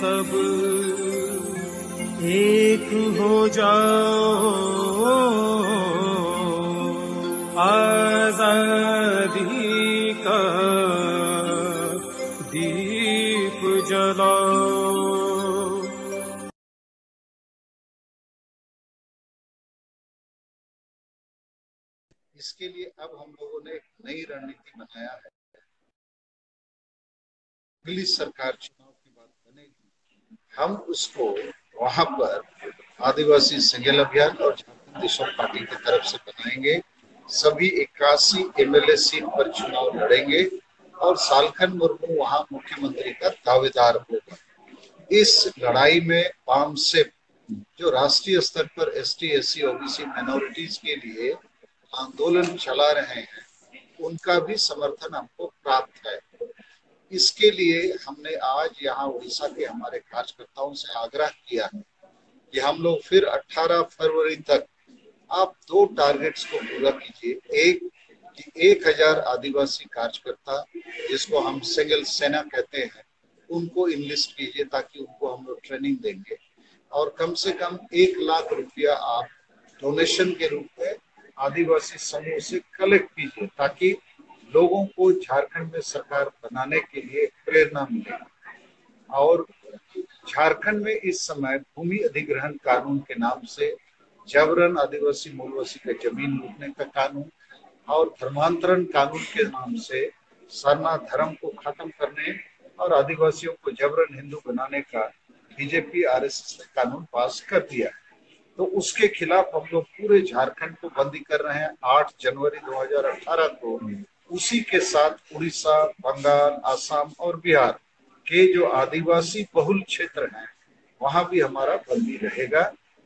सब एक हो जाओ, आजादी का दीप जलाओ। इसके लिए अब हम लोगों ने एक नई रणनीति बनाया है। अगली सरकार चुनाव की बात बनेगी, हम उसको वहां पर आदिवासी सिंगल अभियान और झारखंड देशम पार्टी की तरफ से बनाएंगे। सभी 81 एमएलए सीट पर चुनाव लड़ेंगे और सालखन मुर्मू वहां मुख्यमंत्री का दावेदार होगा। इस लड़ाई में पामसेप जो राष्ट्रीय स्तर पर एसटी, एससी, ओबीसी माइनॉरिटीज के लिए आंदोलन चला रहे हैं, उनका भी समर्थन हमको प्राप्त है। इसके लिए हमने आज यहाँ उड़ीसा के हमारे कार्यकर्ताओं से आग्रह किया है कि हम लोग फिर 18 फरवरी तक आप 2 टारगेट्स को पूरा कीजिए। एक कि 1000 आदिवासी कार्यकर्ता, जिसको हम सिंगल सेना कहते हैं, उनको इनलिस्ट कीजिए ताकि उनको हम लोग ट्रेनिंग देंगे। और कम से कम 1 लाख रुपया आप डोनेशन के रूप में आदिवासी समूह से कलेक्ट कीजिए ताकि लोगों को झारखंड में सरकार बनाने के लिए प्रेरणा मिले। और झारखंड में इस समय भूमि अधिग्रहण कानून के नाम से जबरन आदिवासी मूलवासी का जमीन लूटने का कानून और धर्मांतरण कानून के नाम से सरना धर्म को खत्म करने और आदिवासियों को जबरन हिंदू बनाने का बीजेपी आरएसएस ने कानून पास कर दिया है। तो उसके खिलाफ हम लोग पूरे झारखंड को बंदी कर रहे हैं 8 जनवरी 2018 को। उसी के साथ उड़ीसा, बंगाल, असम और बिहार के जो आदिवासी बहुल क्षेत्र हैं, वहां भी हमारा बंदी रहेगा।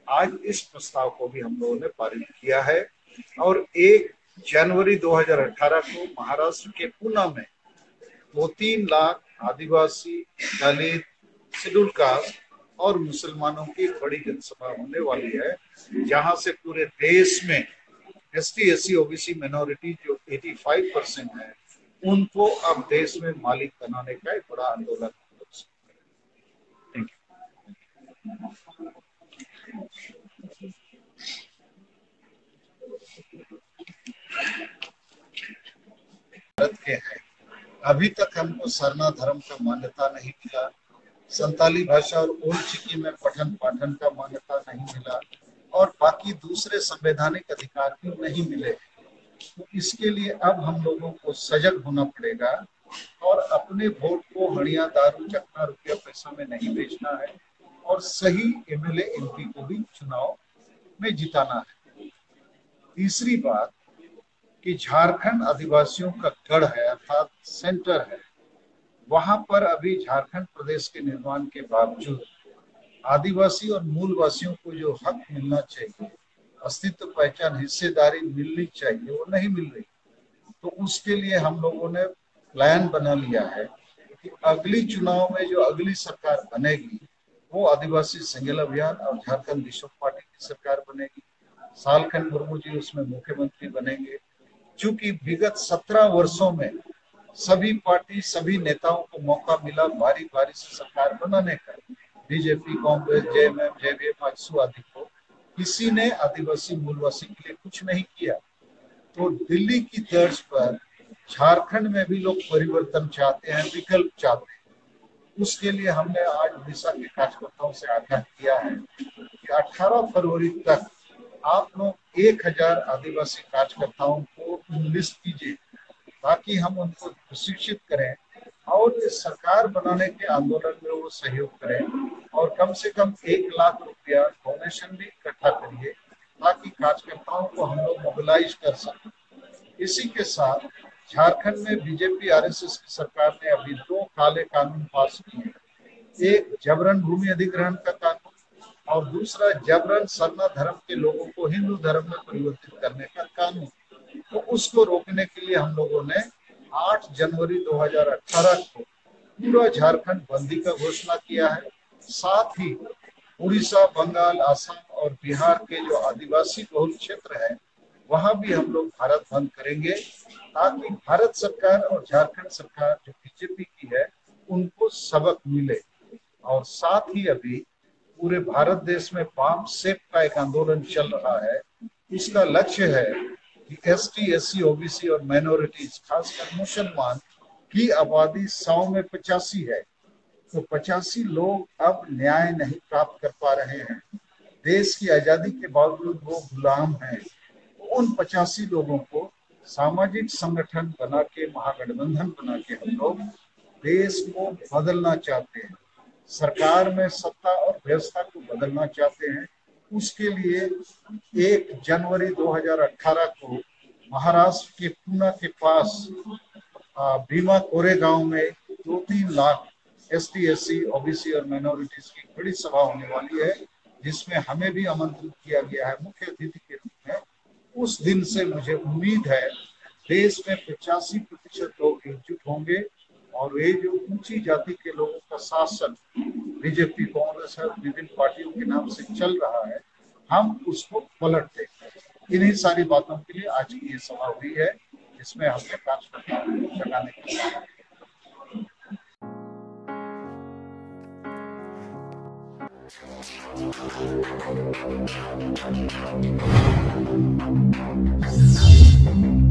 आज इस प्रस्ताव को भी हम लोगों ने पारित किया है। और 1 जनवरी 2018 को महाराष्ट्र के पुणे में 2-3 लाख आदिवासी, दलित, शेड्यूल कास्ट और मुसलमानों की बड़ी जनसभा होने वाली है, जहां से पूरे देश में एसटी, एससी, ओबीसी माइनॉरिटी जो 85% है, उनको अब देश में मालिक बनाने का एक बड़ा आंदोलन। भारत के हैं, अभी तक हमको सरना धर्म का मान्यता नहीं मिला, संताली भाषा और ओल्ड चिकी में पठन पाठन का मान्यता नहीं मिला और बाकी दूसरे संवैधानिक अधिकार भी नहीं मिले। तो इसके लिए अब हम लोगों को सजग होना पड़ेगा और अपने वोट को हड़िया, दारू, चखना, रुपया, पैसा में नहीं बेचना है और सही एमएलए, एमपी को भी चुनाव में जिताना है। तीसरी बात कि झारखंड आदिवासियों का गढ़ है, अर्थात सेंटर है। वहां पर अभी झारखंड प्रदेश के निर्माण के बावजूद आदिवासी और मूलवासियों को जो हक मिलना चाहिए, अस्तित्व, पहचान, हिस्सेदारी मिलनी चाहिए, वो नहीं मिल रही। तो उसके लिए हम लोगों ने प्लान बना लिया है कि अगली चुनाव में जो अगली सरकार बनेगी वो आदिवासी सिंगल अभियान और झारखंड देशम पार्टी की सरकार बनेगी। सालखन मुर्मू जी उसमें मुख्यमंत्री बनेंगे। चूंकि विगत 17 वर्षों में सभी पार्टी, सभी नेताओं को मौका मिला बारी बारी से सरकार बनाने का, BJP, Congress, JMM, JVM, AJSU आदि को, किसी ने आदिवासी मूलवासी के लिए कुछ नहीं किया। तो दिल्ली की तर्ज पर झारखंड में भी लोग परिवर्तन चाहते हैं, विकल्प चाहते हैं। उसके लिए हमने आज उड़ीसा के कार्यकर्ताओं से आग्रह किया है कि 18 फरवरी तक आप लोग 1000 आदिवासी कार्यकर्ताओं को लिस्ट कीजिए ताकि हम उनको प्रशिक्षित करें और इस सरकार बनाने के आंदोलन में वो सहयोग करें। और कम से कम 1 लाख रुपया डोनेशन भी इकट्ठा करिए ताकि कार्यकर्ताओं को हम लोग मोबिलाइज कर सकें। इसी के साथ झारखंड में बीजेपी आरएसएस की सरकार ने अभी 2 काले कानून पास किए, एक जबरन भूमि अधिग्रहण का कानून और दूसरा जबरन सरना धर्म के लोगों को हिंदू धर्म में परिवर्तित करने का कानून। तो उसको रोकने के लिए हम लोगों ने 8 जनवरी 2018 को पूरा झारखंड बंदी का घोषणा किया है। साथ ही उड़ीसा, बंगाल, असम और बिहार के जो आदिवासी बहुल क्षेत्र है, वहां भी हम लोग भारत बंद करेंगे ताकि भारत सरकार और झारखंड सरकार जो बीजेपी की है, उनको सबक मिले और और साथ ही अभी पूरे भारत देश में वाम सेक का एक आंदोलन चल रहा है। उसका लक्ष्य है कि एसटी, एससी, ओबीसी और माइनॉरिटीज, खासकर मुसलमान की आबादी 100 में 85 है। तो 85 लोग अब न्याय नहीं प्राप्त कर पा रहे हैं। देश की आजादी के बावजूद वो गुलाम हैं। उन 85 लोगों को सामाजिक संगठन बना के, महागठबंधन बना के हम लोग देश को बदलना चाहते हैं, सरकार में सत्ता और व्यवस्था को बदलना चाहते हैं। उसके लिए 1 जनवरी 2018 को महाराष्ट्र के पूना के पास भीमा कोरेगांव में 2-3 लाख एसटी, एससी, ओबीसी और माइनॉरिटीज की बड़ी सभा होने वाली है, जिसमें हमें भी आमंत्रित किया गया है मुख्य अतिथि के रूप में। उस दिन से मुझे उम्मीद है देश में 85% लोग एकजुट होंगे और ये जो ऊंची जाति के लोगों का शासन बीजेपी, कांग्रेस और विभिन्न पार्टियों के नाम से चल रहा है, हम उसको पलट देंगे। इन्हीं सारी बातों के लिए आज की ये सभा हुई है, जिसमें हमने कार्यकर्ताओं लगाने की Thank you.